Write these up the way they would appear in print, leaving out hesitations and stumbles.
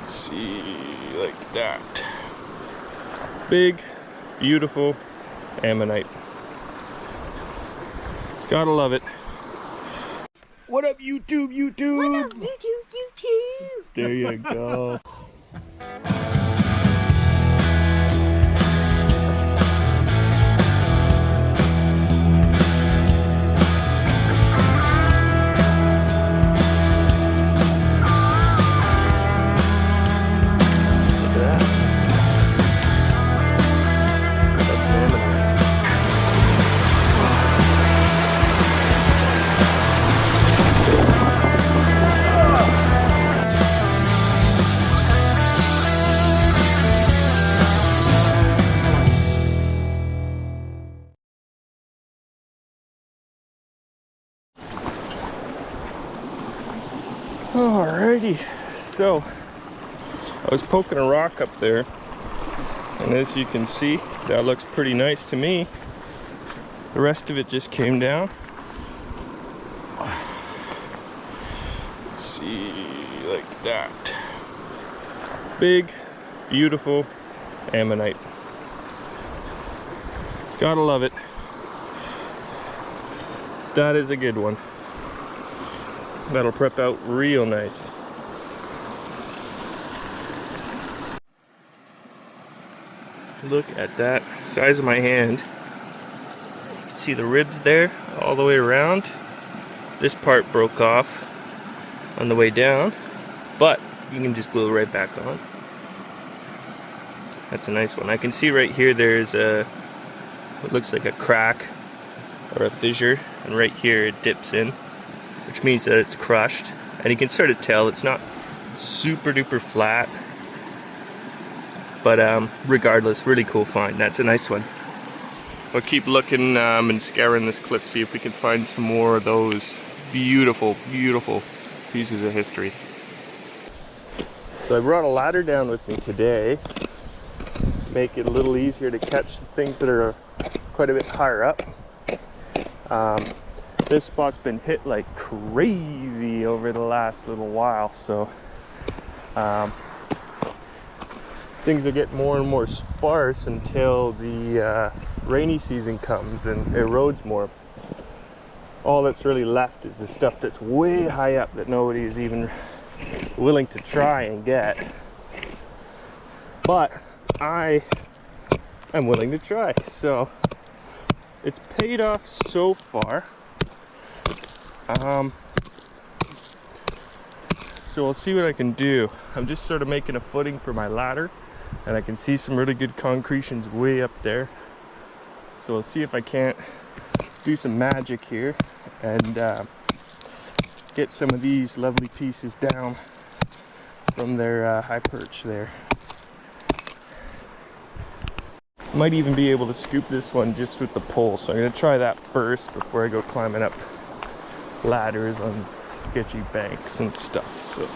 Let's see, like that. Big, beautiful Ammonite. Gotta love it. What up, YouTube? What up, YouTube? There you go. Alrighty, so I was poking a rock up there, and as you can see, that looks pretty nice to me. The rest of it just came down. Let's see, like that. Big, beautiful Ammonite. Gotta love it. That is a good one. That'll prep out real nice. Look at that size of my hand. You can see the ribs there all the way around. This part broke off on the way down, but you can just glue it right back on. That's a nice one. I can see right here there's what looks like a crack or a fissure, and right here it dips in, which means that it's crushed, and you can sort of tell it's not super duper flat, but regardless, really cool find. That's a nice one. I'll keep looking and scouring this cliff, see if we can find some more of those beautiful, beautiful pieces of history. So I brought a ladder down with me today to make it a little easier to catch things that are quite a bit higher up. This spot's been hit like crazy over the last little while, so things will get more and more sparse until the rainy season comes and erodes more. All that's really left is the stuff that's way high up that nobody is even willing to try and get. But I am willing to try, so it's paid off so far. So we'll see what I can do. I'm just sort of making a footing for my ladder, and I can see some really good concretions way up there. So we'll see if I can't do some magic here and get some of these lovely pieces down from their high perch there. Might even be able to scoop this one just with the pole, so I'm going to try that first before I go climbing up ladders on sketchy banks and stuff. So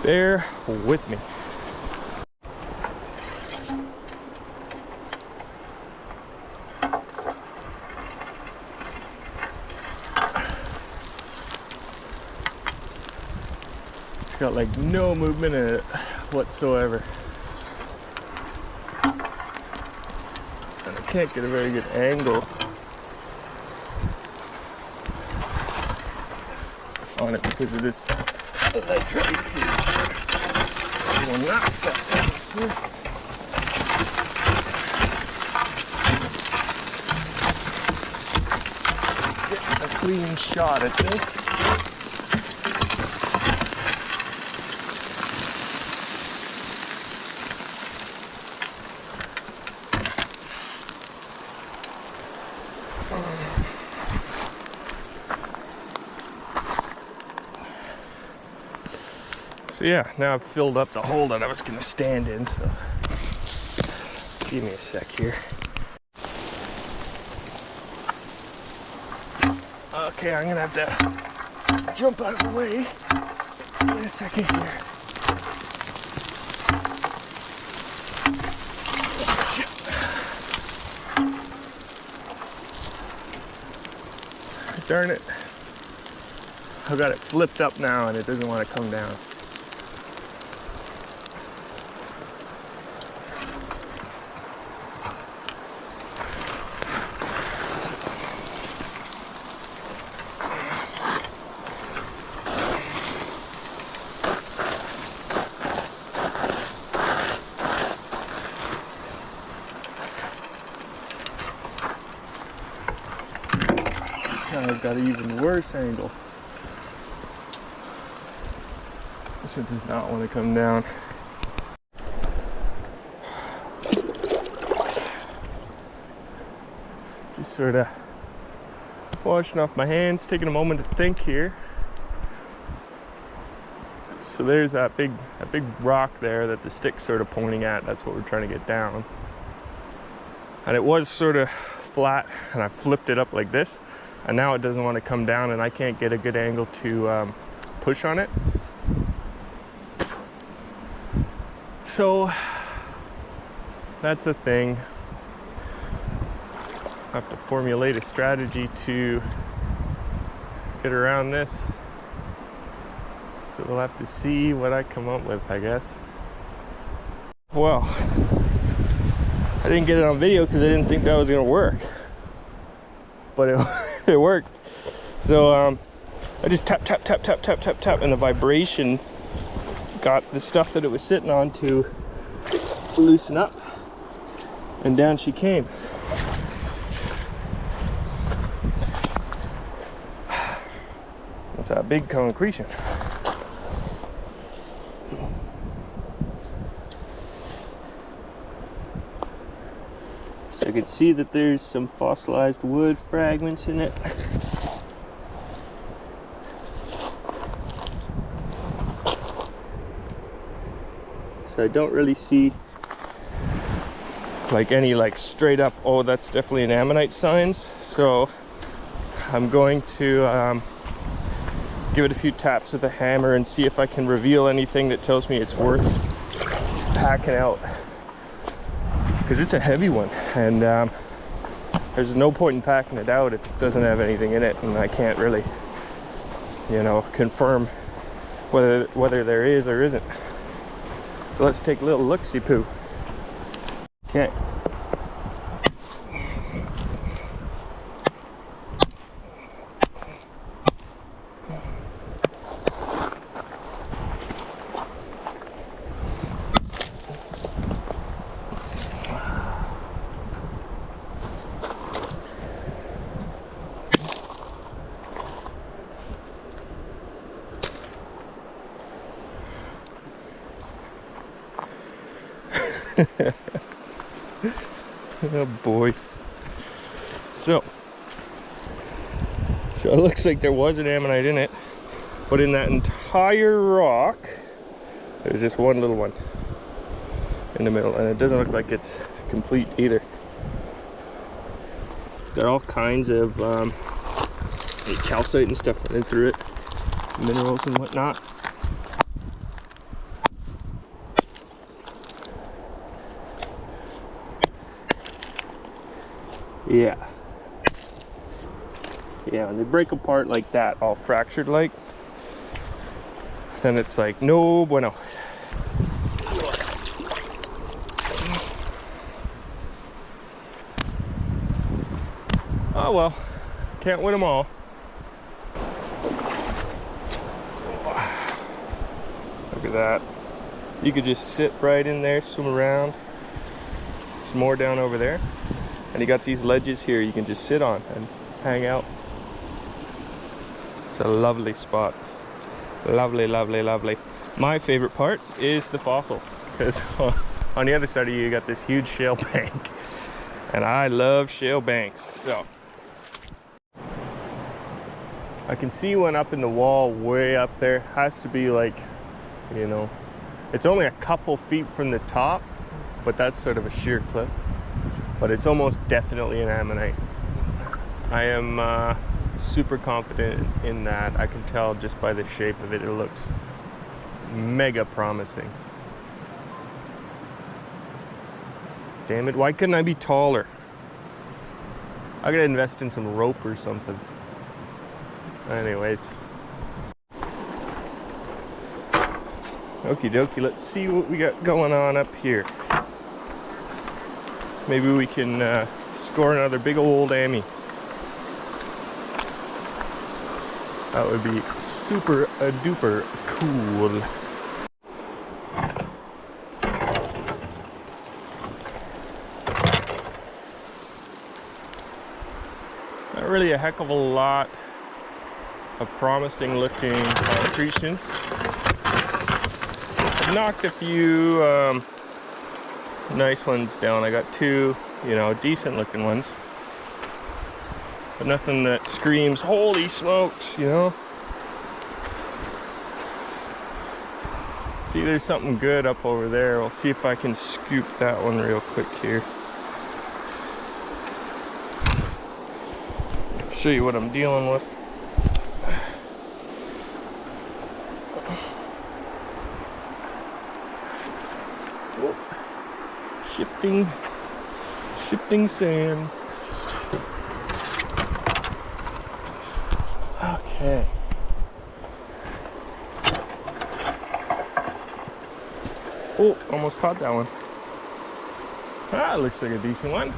bear with me. It's got like no movement in it whatsoever, and I can't get a very good angle on it because of this ledge right here. Well, not first. Get a clean shot at this. So yeah, now I've filled up the hole that I was going to stand in, so give me a sec here. Okay, I'm going to have to jump out of the way in a second here. Darn it. I've got it flipped up now and it doesn't want to come down. got an even worse angle. This one does not want to come down. Just sort of washing off my hands, taking a moment to think here. So there's that big rock there that the stick's sort of pointing at. That's what we're trying to get down. And it was sort of flat, and I flipped it up like this, and now it doesn't want to come down, and I can't get a good angle to push on it. So that's a thing. I have to formulate a strategy to get around this. So we'll have to see what I come up with, I guess. Well, I didn't get it on video because I didn't think that was gonna work, but it worked. So I just tap, tap, tap, tap, tap, tap, tap, and the vibration got the stuff that it was sitting on to loosen up, and down she came. That's a big concretion. So you can see that there's some fossilized wood fragments in it. So I don't really see like any like straight up, oh that's definitely an Ammonite signs. So I'm going to give it a few taps with a hammer and see if I can reveal anything that tells me it's worth packing out, because it's a heavy one, and there's no point in packing it out if it doesn't have anything in it, and I can't really, you know, confirm whether there is or isn't. So let's take a little look-see-poo. Okay. Oh boy. So it looks like there was an Ammonite in it, but in that entire rock there's just one little one in the middle, and it doesn't look like it's complete either. Got all kinds of calcite and stuff running through it, minerals and whatnot. Yeah, when they break apart like that, all fractured like, then it's like no bueno. Oh well, can't win them all. Look at that. You could just sit right in there, swim around. There's more down over there. And you got these ledges here you can just sit on and hang out. It's a lovely spot. Lovely, lovely, lovely. My favorite part is the fossils, because on the other side of you got this huge shale bank. And I love shale banks. So I can see one up in the wall way up there. Has to be like, you know, it's only a couple feet from the top, but that's sort of a sheer cliff. But it's almost definitely an Ammonite. I am super confident in that. I can tell just by the shape of it. It looks mega promising. Damn it, why couldn't I be taller? I gotta invest in some rope or something. Anyways. Okie dokie, let's see what we got going on up here. Maybe we can score another big old Ammy. That would be super duper cool. Not really a heck of a lot of promising looking concretions. I've knocked a few nice ones down. I got two, you know, decent looking ones. But nothing that screams, holy smokes, you know? See, there's something good up over there. I'll see if I can scoop that one real quick here. Show you what I'm dealing with. Whoa. Shifting sands. Okay. Oh, almost caught that one. Ah, looks like a decent one.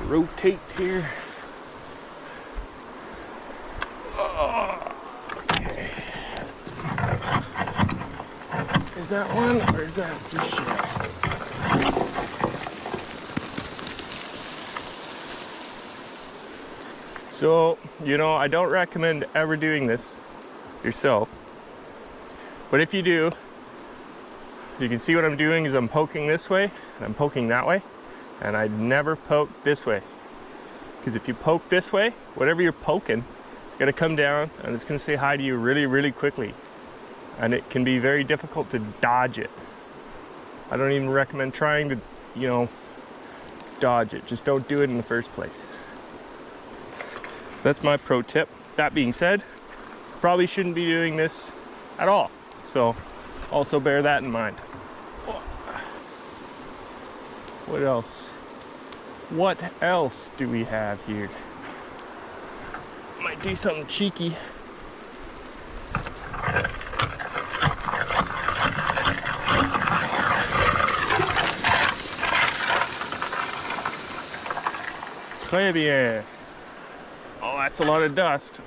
Rotate here. Oh, okay. Is that one or is that fish shell? So, you know, I don't recommend ever doing this yourself. But if you do, you can see what I'm doing is I'm poking this way and I'm poking that way, and I never poke this way, because if you poke this way, whatever you're poking is going to come down and it's going to say hi to you really quickly, and it can be very difficult to dodge it. I don't even recommend trying to, you know, dodge it. Just don't do it in the first place. That's my pro tip. That being said, probably shouldn't be doing this at all, so also bear that in mind. What else? What else do we have here? Might do something cheeky. Très bien. Oh, that's a lot of dust.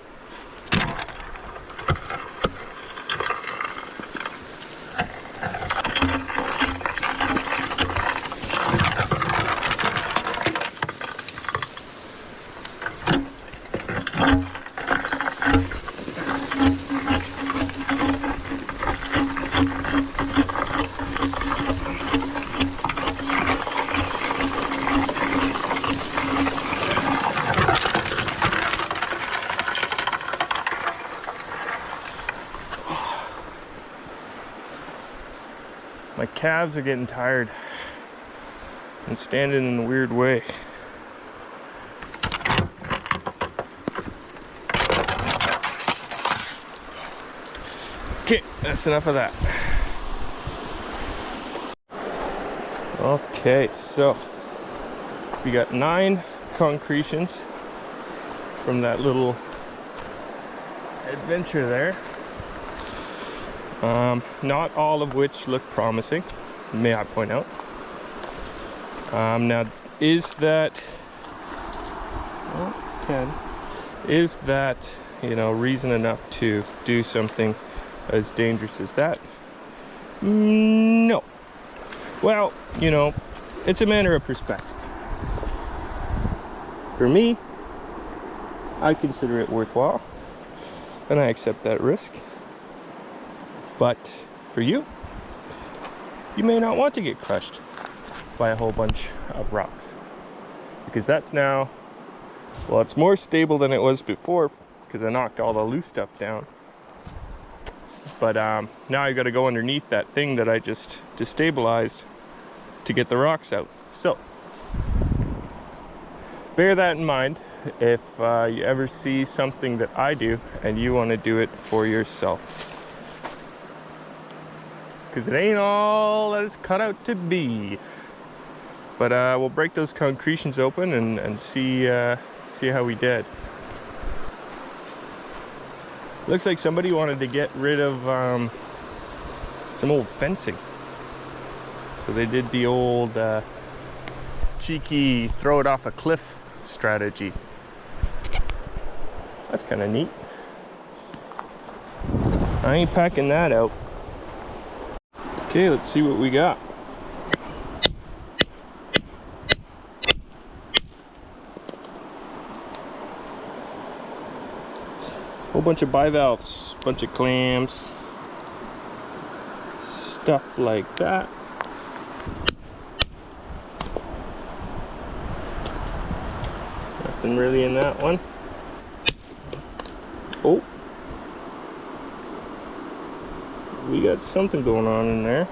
My calves are getting tired and standing in a weird way. Okay, that's enough of that. Okay, so we got 9 concretions from that little adventure there. Not all of which look promising, may I point out. Now, is that, well, 10, is that, you know, reason enough to do something as dangerous as that? No. Well, you know, it's a matter of perspective. For me, I consider it worthwhile, and I accept that risk. But for you, you may not want to get crushed by a whole bunch of rocks, because that's now, well, it's more stable than it was before because I knocked all the loose stuff down. But now I got to go underneath that thing that I just destabilized to get the rocks out. So bear that in mind if you ever see something that I do and you want to do it for yourself. Because it ain't all that it's cut out to be. But we'll break those concretions open and see how we did. Looks like somebody wanted to get rid of some old fencing. So they did the old cheeky throw it off a cliff strategy. That's kind of neat. I ain't packing that out. Okay, let's see what we got. Whole bunch of bivalves, bunch of clams, stuff like that. Nothing really in that one. Oh, we got something going on in there.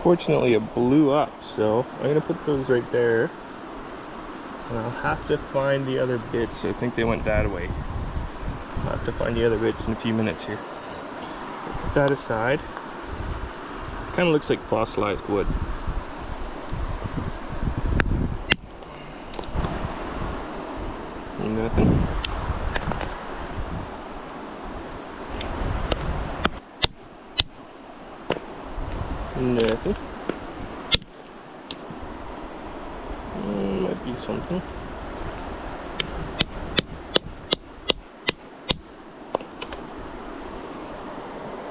Fortunately, it blew up, so I'm gonna put those right there. And I'll have to find the other bits. I think they went that way. I'll have to find the other bits in a few minutes here. So put that aside. Kind of looks like fossilized wood. Nothing. Nothing. Might be something.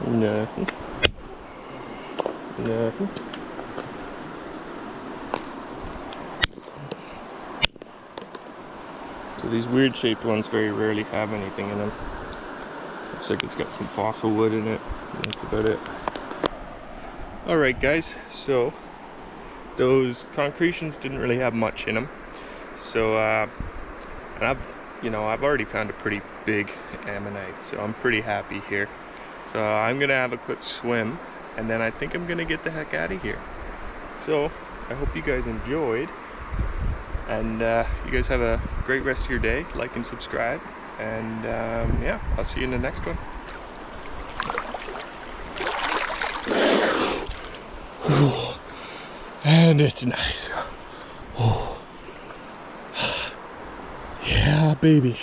Nothing. Nothing. So these weird shaped ones very rarely have anything in them. Looks like it's got some fossil wood in it. And that's about it. Alright guys, so those concretions didn't really have much in them. So and I've already found a pretty big ammonite, so I'm pretty happy here. So I'm gonna have a quick swim, and then I think I'm gonna get the heck out of here. So I hope you guys enjoyed, and you guys have a great rest of your day. Like and subscribe, and yeah, I'll see you in the next one. And it's nice. Oh. Yeah, baby.